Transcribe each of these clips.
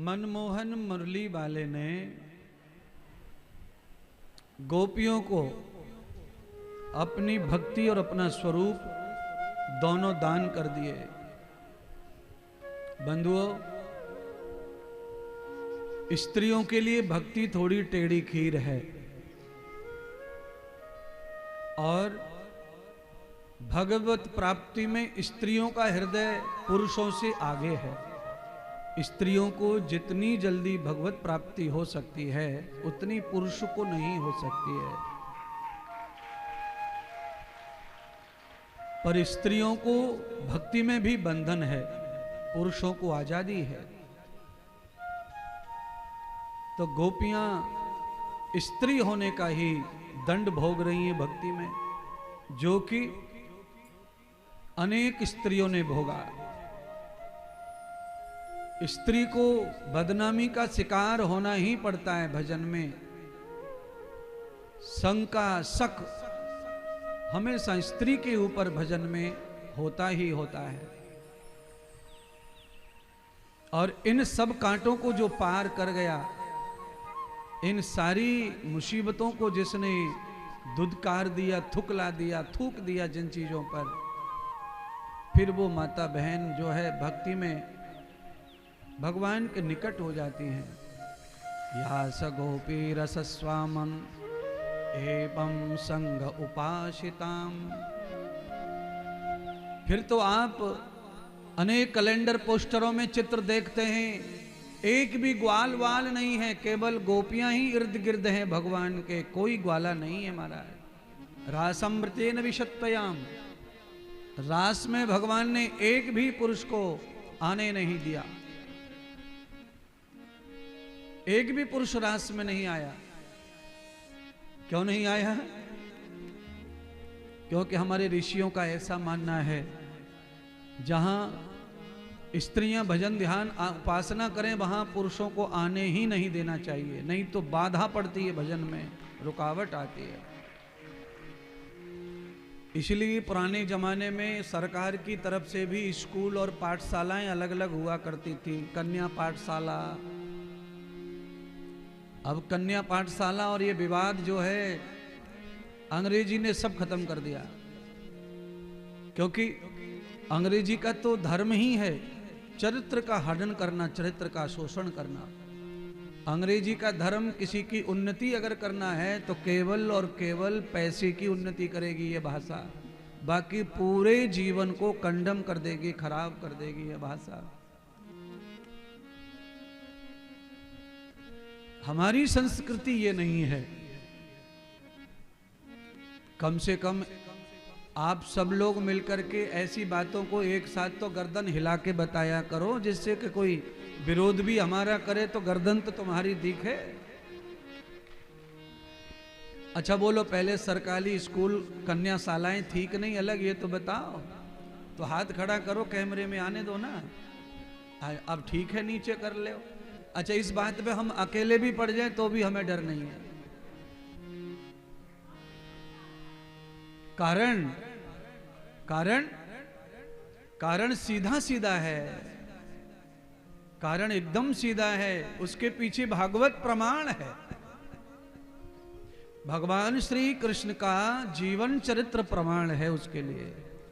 मनमोहन मुरली वाले ने गोपियों को अपनी भक्ति और अपना स्वरूप दोनों दान कर दिए। बंधुओं, स्त्रियों के लिए भक्ति थोड़ी टेढ़ी खीर है और भगवत प्राप्ति में स्त्रियों का हृदय पुरुषों से आगे है। स्त्रियों को जितनी जल्दी भगवत प्राप्ति हो सकती है उतनी पुरुष को नहीं हो सकती है। पर स्त्रियों को भक्ति में भी बंधन है, पुरुषों को आजादी है। तो गोपियां स्त्री होने का ही दंड भोग रही हैं भक्ति में, जो कि अनेक स्त्रियों ने भोगा। स्त्री को बदनामी का शिकार होना ही पड़ता है भजन में। शंका शक हमेशा स्त्री के ऊपर भजन में होता ही होता है। और इन सब कांटों को जो पार कर गया, इन सारी मुसीबतों को जिसने धुदकार दिया, थुकला दिया, थूक दिया जिन चीजों पर, फिर वो माता बहन जो है भक्ति में भगवान के निकट हो जाती हैं। यास गोपी रस स्वामम एवं संग उपासिताम। फिर तो आप अनेक कैलेंडर पोस्टरों में चित्र देखते हैं, एक भी ग्वाल वाल नहीं है, केवल गोपियां ही इर्द गिर्द हैं भगवान के, कोई ग्वाला नहीं है महाराज। रासमृतेन विशत्वयाम, रास में भगवान ने एक भी पुरुष को आने नहीं दिया, एक भी पुरुष रास में नहीं आया। क्यों नहीं आया? क्योंकि हमारे ऋषियों का ऐसा मानना है, जहां स्त्रियां भजन ध्यान उपासना करें वहां पुरुषों को आने ही नहीं देना चाहिए, नहीं तो बाधा पड़ती है भजन में, रुकावट आती है। इसलिए पुराने जमाने में सरकार की तरफ से भी स्कूल और पाठशालाएं अलग अलग हुआ करती थी। कन्या पाठशाला, अब कन्या पाठशाला और ये विवाद जो है अंग्रेजी ने सब खत्म कर दिया। क्योंकि अंग्रेजी का तो धर्म ही है चरित्र का हनन करना, चरित्र का शोषण करना। अंग्रेजी का धर्म किसी की उन्नति अगर करना है तो केवल और केवल पैसे की उन्नति करेगी ये भाषा, बाकी पूरे जीवन को कंडम कर देगी, खराब कर देगी ये भाषा। हमारी संस्कृति ये नहीं है। कम से कम आप सब लोग मिलकर के ऐसी बातों को एक साथ तो गर्दन हिला के बताया करो, जिससे कि कोई विरोध भी हमारा करे तो गर्दन तो तुम्हारी दिखे। अच्छा बोलो, पहले सरकारी स्कूल कन्याशालाएं थी कि नहीं अलग, ये तो बताओ। तो हाथ खड़ा करो, कैमरे में आने दो ना। अब ठीक है, नीचे कर ले। अच्छा, इस बात पे हम अकेले भी पड़ जाए तो भी हमें डर नहीं है। कारण कारण कारण सीधा सीधा है, कारण एकदम सीधा है, उसके पीछे भागवत प्रमाण है। भगवान श्री कृष्ण का जीवन चरित्र प्रमाण है उसके लिए।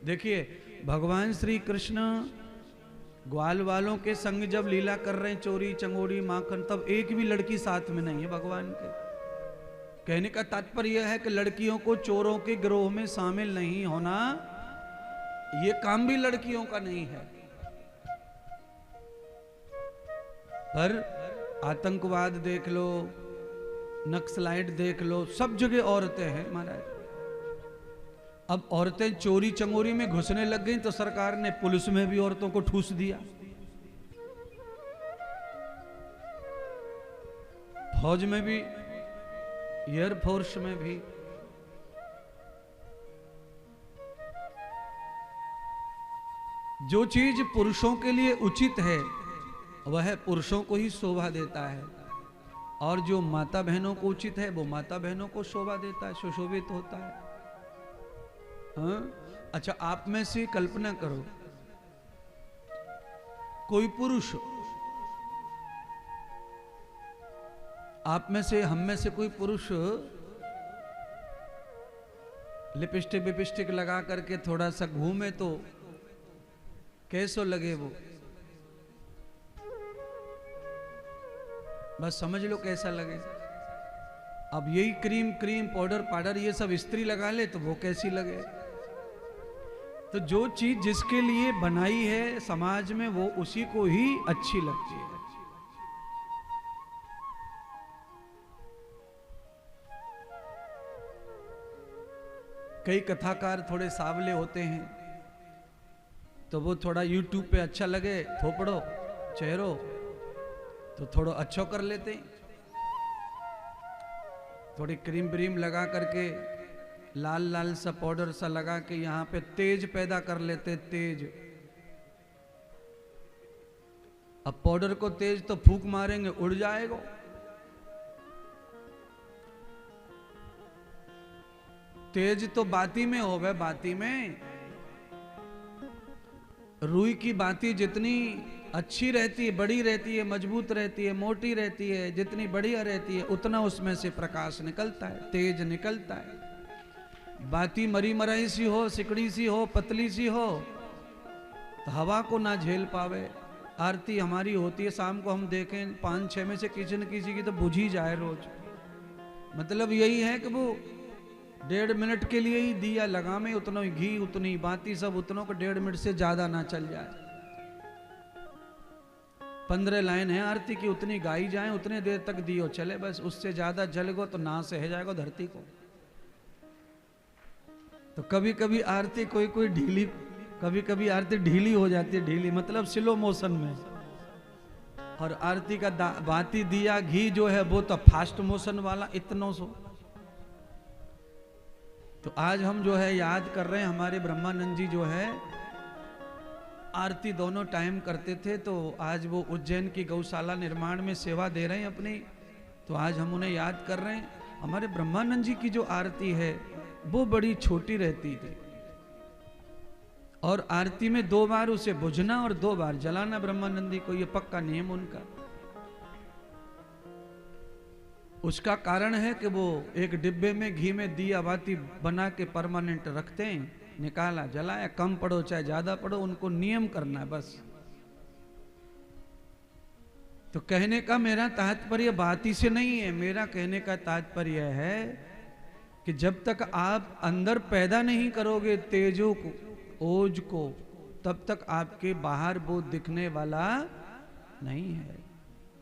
देखिए, भगवान श्री कृष्ण ग्वाल वालों के संग जब लीला कर रहे हैं, चोरी चंगोड़ी माखन, तब एक भी लड़की साथ में नहीं है भगवान के। कहने का तात्पर्य यह है कि लड़कियों को चोरों के गिरोह में शामिल नहीं होना, ये काम भी लड़कियों का नहीं है। पर आतंकवाद देख लो, नक्सलाइट देख लो, सब जगह औरतें हैं महाराज। अब औरतें चोरी चंगोरी में घुसने लग गई तो सरकार ने पुलिस में भी औरतों को ठूस दिया, फौज में भी, एयरफोर्स में भी। जो चीज पुरुषों के लिए उचित है वह पुरुषों को ही शोभा देता है, और जो माता बहनों को उचित है वो माता बहनों को शोभा देता है, सुशोभित होता है। हाँ? अच्छा, आप में से कल्पना करो, कोई पुरुष आप में से, हम में से कोई पुरुष लिपस्टिक विपिस्टिक लगा करके थोड़ा सा घूमे तो कैसो लगे वो? बस समझ लो कैसा लगे। अब यही क्रीम क्रीम पाउडर पाउडर ये सब स्त्री लगा ले तो वो कैसी लगे? तो जो चीज जिसके लिए बनाई है समाज में वो उसी को ही अच्छी लगती है। कई कथाकार थोड़े सावले होते हैं तो वो थोड़ा यूट्यूब पे अच्छा लगे थोपड़ो चेहरो तो थोड़ा अच्छो कर लेते हैं। थोड़ी क्रीम ब्रीम लगा करके लाल लाल सा पाउडर सा लगा के यहाँ पे तेज पैदा कर लेते, तेज। अब पाउडर को तेज तो फूंक मारेंगे उड़ जाएगा। तेज तो बाती में हो गए, बाती में रुई की बाती जितनी अच्छी रहती है, बड़ी रहती है, मजबूत रहती है, मोटी रहती है, जितनी बढ़िया रहती है उतना उसमें से प्रकाश निकलता है, तेज निकलता है। बाती मरी मराई सी हो, सिकड़ी सी हो, पतली सी हो तो हवा को ना झेल पावे। आरती हमारी होती है शाम को, हम देखें 5-6 में से किसी न किसी की तो बुझ ही जाए रोज। मतलब यही है कि वो 1.5 मिनट के लिए ही दिया लगा में, उतना ही घी उतनी बाती सब उतनों को 1.5 मिनट से ज्यादा ना चल जाए। 15 लाइन है आरती की, उतनी गाई जाए उतने देर तक दियो चले, बस उससे ज्यादा जल गो तो ना से है जाएगा धरती को। तो कभी कभी आरती कोई ढीली, कभी कभी आरती ढीली हो जाती है, ढीली मतलब स्लो मोशन में। और आरती का बाती दिया घी जो है वो तो फास्ट मोशन वाला इतनों सो। तो आज हम जो है याद कर रहे हैं हमारे ब्रह्मानंद जी जो है आरती दोनों टाइम करते थे, तो आज वो उज्जैन की गौशाला निर्माण में सेवा दे रहे हैं अपनी, तो आज हम उन्हें याद कर रहे हैं। हमारे ब्रह्मानंद जी की जो आरती है वो बड़ी छोटी रहती थी और आरती में 2 बार उसे बुझना और 2 बार जलाना ब्रह्मानंदी को, ये पक्का नियम उनका। उसका कारण है कि वो एक डिब्बे में घी में दिया बाती बना के परमानेंट रखते हैं, निकाला जलाया, कम पड़ो चाहे ज्यादा पड़ो, उनको नियम करना है बस। तो कहने का मेरा तात्पर्य बाती से नहीं है, मेरा कहने का तात्पर्य है कि जब तक आप अंदर पैदा नहीं करोगे तेजो को, ओज को, तब तक आपके बाहर वो दिखने वाला नहीं है।